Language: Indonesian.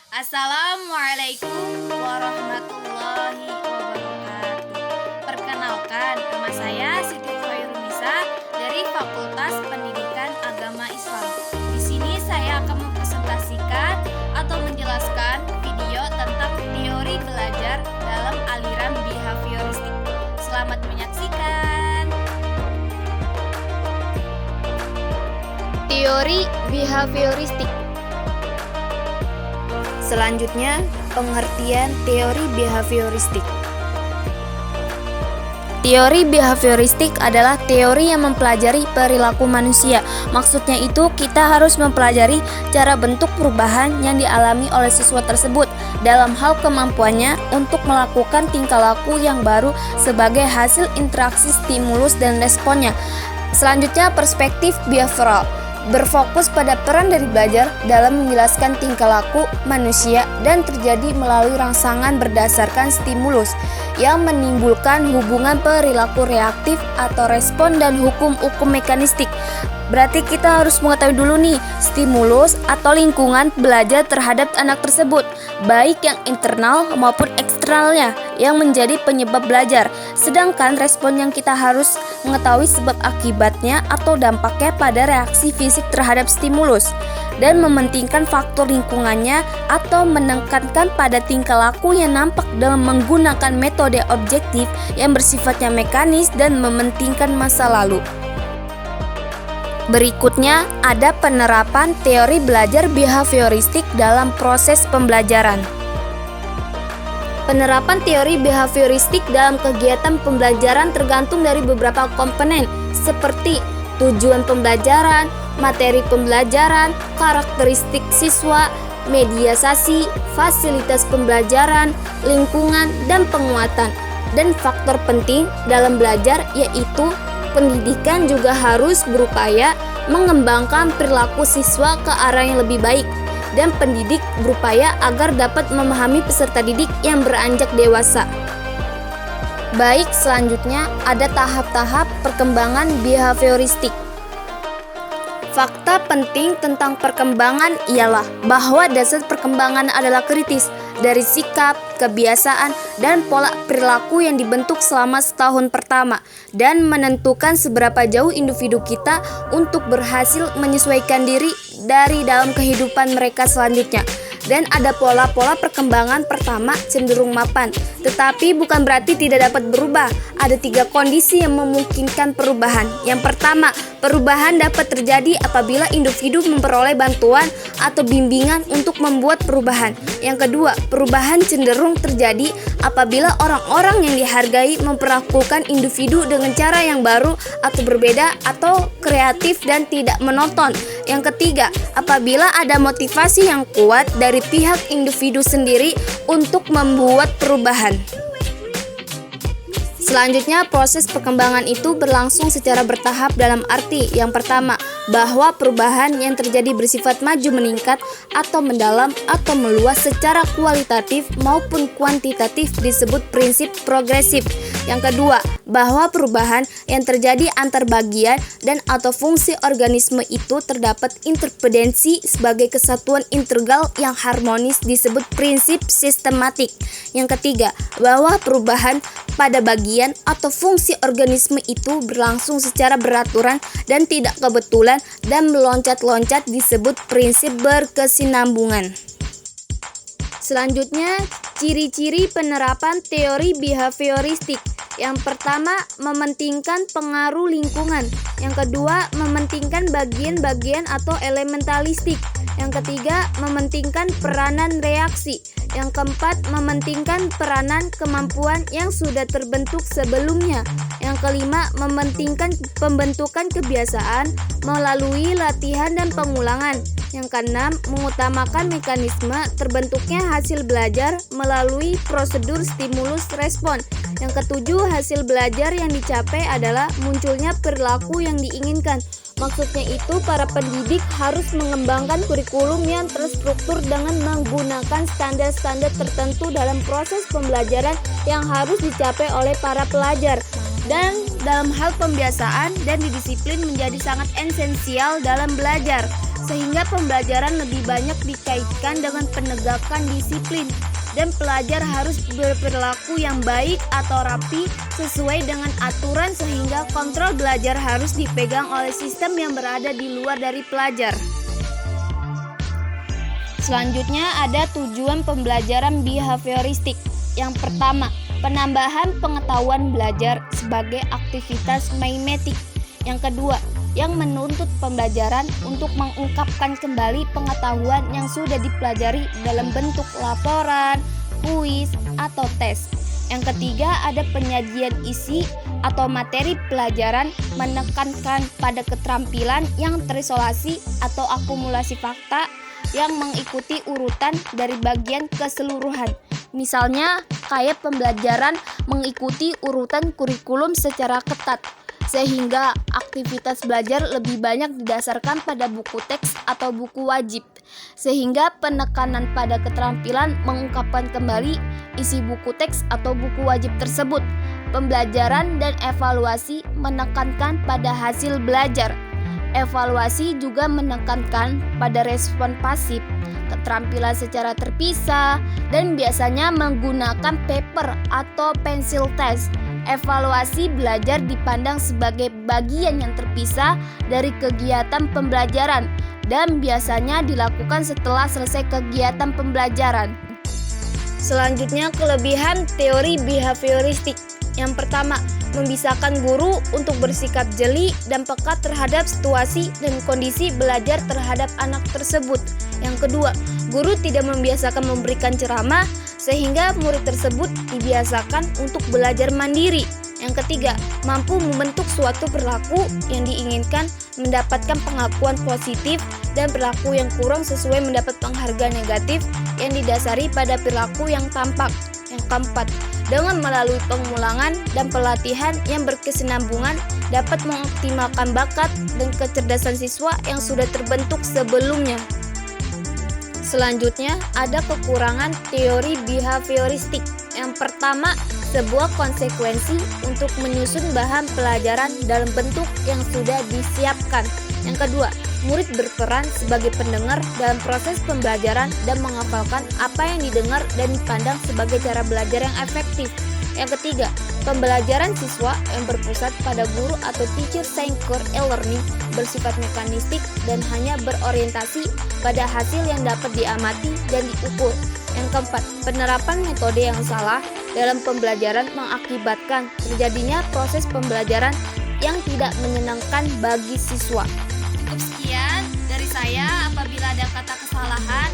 Assalamualaikum warahmatullahi wabarakatuh. Perkenalkan, nama saya Siti Khairunisa dari Fakultas Pendidikan Agama Islam. Di sini saya akan mempresentasikan atau menjelaskan video tentang teori belajar dalam aliran behavioristik. Selamat menyaksikan. Teori behavioristik. Selanjutnya, pengertian teori behavioristik. Teori behavioristik adalah teori yang mempelajari perilaku manusia. Maksudnya itu, kita harus mempelajari cara bentuk perubahan yang dialami oleh siswa tersebut dalam hal kemampuannya untuk melakukan tingkah laku yang baru sebagai hasil interaksi stimulus dan responnya. Selanjutnya, perspektif behavioral berfokus pada peran dari belajar dalam menjelaskan tingkah laku manusia dan terjadi melalui rangsangan berdasarkan stimulus yang menimbulkan hubungan perilaku reaktif atau respon dan hukum-hukum mekanistik. Berarti kita harus mengetahui dulu nih stimulus atau lingkungan belajar terhadap anak tersebut, baik yang internal maupun eksternalnya yang menjadi penyebab belajar. Sedangkan respon yang kita harus mengetahui sebab akibatnya atau dampaknya pada reaksi fisik terhadap stimulus dan mementingkan faktor lingkungannya atau menekankan pada tingkah laku yang nampak dalam menggunakan metode objektif yang bersifatnya mekanis dan mementingkan masa lalu. Berikutnya ada penerapan teori belajar behavioristik dalam proses pembelajaran. Penerapan teori behavioristik dalam kegiatan pembelajaran tergantung dari beberapa komponen seperti tujuan pembelajaran, materi pembelajaran, karakteristik siswa, mediasi, fasilitas pembelajaran, lingkungan, dan penguatan. Dan faktor penting dalam belajar yaitu pendidikan juga harus berupaya mengembangkan perilaku siswa ke arah yang lebih baik dan pendidik berupaya agar dapat memahami peserta didik yang beranjak dewasa. Baik, selanjutnya ada tahap-tahap perkembangan behavioristik. Fakta penting tentang perkembangan ialah bahwa dasar perkembangan adalah kritis dari sikap, kebiasaan, dan pola perilaku yang dibentuk selama setahun pertama dan menentukan seberapa jauh individu kita untuk berhasil menyesuaikan diri dari dalam kehidupan mereka selanjutnya. Dan ada pola-pola perkembangan pertama cenderung mapan, tetapi bukan berarti tidak dapat berubah. Ada 3 kondisi yang memungkinkan perubahan. Yang pertama, perubahan dapat terjadi apabila individu memperoleh bantuan atau bimbingan untuk membuat perubahan. Yang kedua, perubahan cenderung terjadi apabila orang-orang yang dihargai memperlakukan individu dengan cara yang baru atau berbeda atau kreatif dan tidak monoton. Yang ketiga, apabila ada motivasi yang kuat dari pihak individu sendiri untuk membuat perubahan. Selanjutnya, proses perkembangan itu berlangsung secara bertahap dalam arti yang pertama, bahwa perubahan yang terjadi bersifat maju meningkat atau mendalam atau meluas secara kualitatif maupun kuantitatif disebut prinsip progresif. Yang kedua, bahwa perubahan yang terjadi antar bagian dan atau fungsi organisme itu terdapat interdependensi sebagai kesatuan integral yang harmonis disebut prinsip sistematik. Yang ketiga, bahwa perubahan pada bagian atau fungsi organisme itu berlangsung secara beraturan dan tidak kebetulan dan meloncat-loncat disebut prinsip berkesinambungan. Selanjutnya, ciri-ciri penerapan teori behavioristik. Yang pertama, mementingkan pengaruh lingkungan. Yang kedua, mementingkan bagian-bagian atau elementalistik. Yang ketiga, mementingkan peranan reaksi. Yang keempat, mementingkan peranan kemampuan yang sudah terbentuk sebelumnya. Yang kelima, mementingkan pembentukan kebiasaan melalui latihan dan pengulangan. Yang keenam, mengutamakan mekanisme terbentuknya hasil belajar melalui prosedur stimulus respon. Yang ketujuh, hasil belajar yang dicapai adalah munculnya perilaku yang diinginkan. Maksudnya itu, para pendidik harus mengembangkan kurikulum yang terstruktur dengan menggunakan standar-standar tertentu dalam proses pembelajaran yang harus dicapai oleh para pelajar. Dan dalam hal pembiasaan dan disiplin menjadi sangat esensial dalam belajar. sehingga pembelajaran lebih banyak dikaitkan dengan penegakan disiplin dan pelajar harus berperilaku yang baik atau rapi sesuai dengan aturan sehingga kontrol belajar harus dipegang oleh sistem yang berada di luar dari pelajar. Selanjutnya ada tujuan pembelajaran behavioristik. Yang pertama, penambahan pengetahuan belajar sebagai aktivitas mimetik. Yang kedua, yang menuntut pembelajaran untuk mengungkapkan kembali pengetahuan yang sudah dipelajari dalam bentuk laporan, kuis, atau tes. Yang ketiga, ada penyajian isi atau materi pelajaran menekankan pada keterampilan yang terisolasi atau akumulasi fakta yang mengikuti urutan dari bagian keseluruhan. Misalnya, kayak pembelajaran mengikuti urutan kurikulum secara ketat, sehingga aktivitas belajar lebih banyak didasarkan pada buku teks atau buku wajib, sehingga penekanan pada keterampilan mengungkapkan kembali isi buku teks atau buku wajib tersebut. Pembelajaran dan evaluasi menekankan pada hasil belajar. Evaluasi juga menekankan pada respon pasif, keterampilan secara terpisah, dan biasanya menggunakan paper atau pensil test. Evaluasi belajar dipandang sebagai bagian yang terpisah dari kegiatan pembelajaran dan biasanya dilakukan setelah selesai kegiatan pembelajaran. Selanjutnya, kelebihan teori behavioristik. Yang pertama, membisahkan guru untuk bersikap jeli dan peka terhadap situasi dan kondisi belajar terhadap anak tersebut. Yang kedua, guru tidak membiasakan memberikan ceramah sehingga murid tersebut dibiasakan untuk belajar mandiri. Yang ketiga, mampu membentuk suatu perilaku yang diinginkan mendapatkan pengakuan positif dan perilaku yang kurang sesuai mendapat penghargaan negatif yang didasari pada perilaku yang tampak. Yang keempat, dengan melalui pengulangan dan pelatihan yang berkesinambungan dapat mengoptimalkan bakat dan kecerdasan siswa yang sudah terbentuk sebelumnya. Selanjutnya, ada kekurangan teori behavioristik. Yang pertama, sebuah konsekuensi untuk menyusun bahan pelajaran dalam bentuk yang sudah disiapkan. Yang kedua, murid berperan sebagai pendengar dalam proses pembelajaran dan menghafalkan apa yang didengar dan dipandang sebagai cara belajar yang efektif. Yang ketiga, pembelajaran siswa yang berpusat pada guru atau teacher-centered e-learning bersifat mekanistik dan hanya berorientasi pada hasil yang dapat diamati dan diukur. Yang keempat, penerapan metode yang salah dalam pembelajaran mengakibatkan terjadinya proses pembelajaran yang tidak menyenangkan bagi siswa. Cukup sekian dari saya. Apabila ada kata kesalahan